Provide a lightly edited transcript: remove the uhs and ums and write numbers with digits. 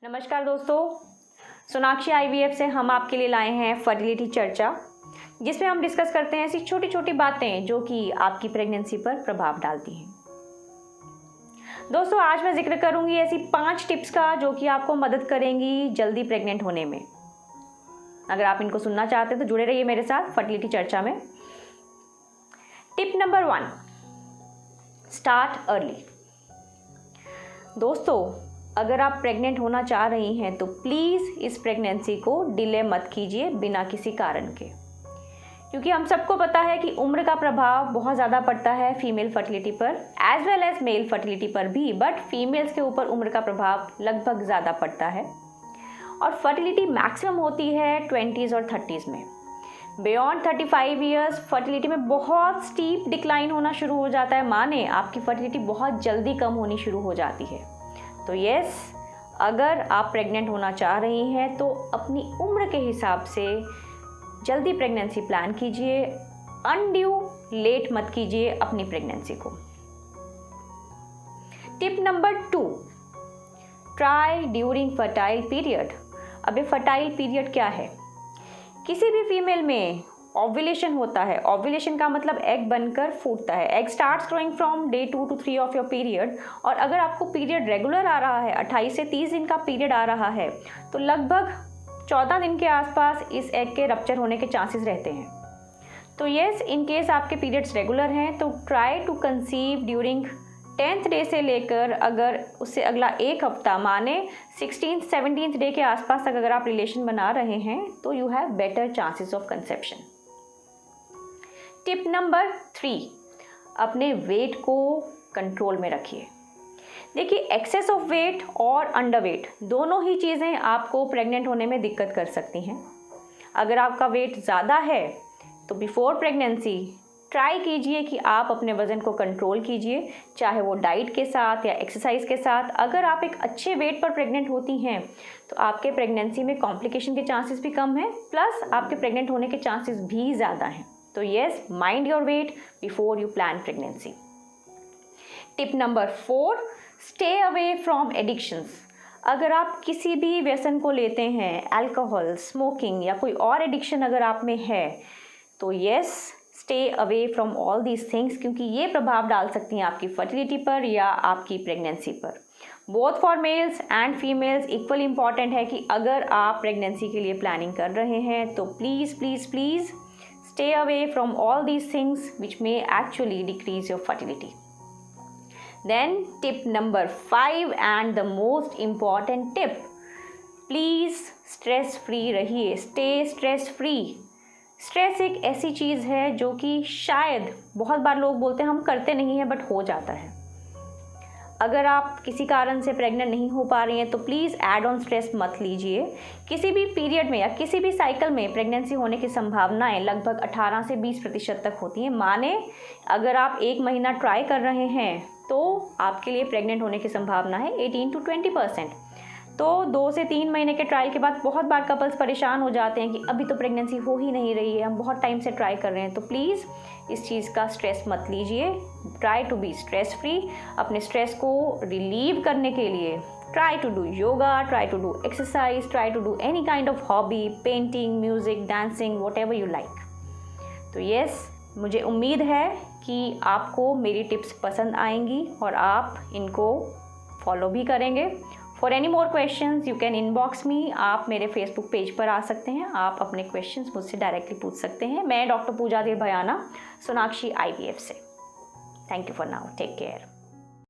नमस्कार दोस्तों, सोनाक्षी आईवीएफ से हम आपके लिए लाए हैं फर्टिलिटी चर्चा, जिसमें हम डिस्कस करते हैं ऐसी छोटी छोटी बातें जो कि आपकी प्रेगनेंसी पर प्रभाव डालती हैं। दोस्तों, आज मैं जिक्र करूंगी ऐसी 5 टिप्स का जो कि आपको मदद करेंगी जल्दी प्रेग्नेंट होने में। अगर आप इनको सुनना चाहते हैं तो जुड़े रहिए मेरे साथ फर्टिलिटी चर्चा में। Tip number 1, start early. दोस्तों, अगर आप प्रेग्नेंट होना चाह रही हैं तो प्लीज़ इस प्रेगनेंसी को डिले मत कीजिए बिना किसी कारण के, क्योंकि हम सबको पता है कि उम्र का प्रभाव बहुत ज़्यादा पड़ता है फीमेल फर्टिलिटी पर as well as male fertility पर भी, बट फीमेल्स के ऊपर उम्र का प्रभाव लगभग ज़्यादा पड़ता है और फर्टिलिटी मैक्सिमम होती है 20s और 30s में। बियॉन्ड 35 ईयर्स फर्टिलिटी में बहुत स्टीप डिक्लाइन होना शुरू हो जाता है, माने आपकी फर्टिलिटी बहुत जल्दी कम होनी शुरू हो जाती है। तो यस, अगर आप प्रेग्नेंट होना चाह रही हैं तो अपनी उम्र के हिसाब से जल्दी प्रेगनेंसी प्लान कीजिए, अनड्यू लेट मत कीजिए अपनी प्रेगनेंसी को। Tip number 2, try during fertile period. अब ये फर्टाइल पीरियड क्या है? किसी भी फीमेल में ओव्यूलेशन होता है। ओव्यूलेशन का मतलब एग बनकर फूटता है। Egg starts growing from day 2 to 3 of your period, और अगर आपको पीरियड रेगुलर आ रहा है, 28 से 30 दिन का पीरियड आ रहा है, तो लगभग 14 दिन के आसपास इस एग के रप्चर होने के चांसेस रहते हैं। तो येस, इन केस आपके पीरियड्स रेगुलर हैं तो try to conceive during 10th day से लेकर अगर उससे अगला एक हफ्ता माने 16th 17th डे के आसपास तक अगर आप रिलेशन बना रहे हैं तो you have better chances of conception. Tip number 3, अपने वेट को कंट्रोल में रखिए। देखिए, एक्सेस ऑफ वेट और अंडर वेट दोनों ही चीज़ें आपको प्रेग्नेंट होने में दिक्कत कर सकती हैं। अगर आपका वेट ज़्यादा है तो बिफोर प्रेगनेंसी ट्राई कीजिए कि आप अपने वज़न को कंट्रोल कीजिए, चाहे वो डाइट के साथ या एक्सरसाइज के साथ। अगर आप एक अच्छे वेट पर प्रेग्नेंट होती हैं तो आपके प्रेगनेंसी में कॉम्प्लिकेशन के चांसेस भी कम हैं, प्लस आपके प्रेग्नेंट होने के चांसेस भी ज़्यादा हैं। तो yes, mind your weight before you plan pregnancy. Tip number 4, stay away from addictions. अगर आप किसी भी व्यसन को लेते हैं, अल्कोहल, स्मोकिंग या कोई और एडिक्शन अगर आप में है, तो yes, stay away from all these things, क्योंकि ये प्रभाव डाल सकती हैं आपकी फर्टिलिटी पर या आपकी प्रेगनेंसी पर। Both for mails and females equally important है कि अगर आप प्रेगनेंसी के लिए प्लानिंग कर रहे हैं तो please please please stay away from all these things which may actually decrease your fertility. Then tip number 5 and the most important tip, please stress free रहिए, stay stress free। स्ट्रेस एक ऐसी चीज़ है जो कि शायद बहुत बार लोग बोलते हैं हम करते नहीं हैं, बट हो जाता है। अगर आप किसी कारण से प्रेग्नेंट नहीं हो पा रही हैं तो प्लीज़ ऐड ऑन स्ट्रेस मत लीजिए। किसी भी पीरियड में या किसी भी साइकिल में प्रेगनेंसी होने की संभावनाएं लगभग 18 से 20% तक होती हैं। माने अगर आप 1 महीना ट्राई कर रहे हैं तो आपके लिए प्रेग्नेंट होने की संभावना है 18 to 20%। तो 2 से 3 महीने के ट्रायल के बाद बहुत बार कपल्स परेशान हो जाते हैं कि अभी तो प्रेगनेंसी हो ही नहीं रही है, हम बहुत टाइम से ट्राई कर रहे हैं। तो प्लीज़ इस चीज़ का स्ट्रेस मत लीजिए। Try to be stress free. अपने स्ट्रेस को रिलीव करने के लिए try to do yoga, try to do exercise, try to do any kind of hobby, painting, music, dancing, whatever you like. तो येस, मुझे उम्मीद है कि आपको मेरी टिप्स पसंद आएंगी और आप इनको फॉलो भी करेंगे। For any more questions you can inbox मी। आप मेरे फेसबुक पेज पर आ सकते हैं, आप अपने क्वेश्चंस मुझसे डायरेक्टली पूछ सकते हैं। मैं डॉक्टर पूजा देव भयाना, सोनाक्षी आईवीएफ से। Thank you for now, take care.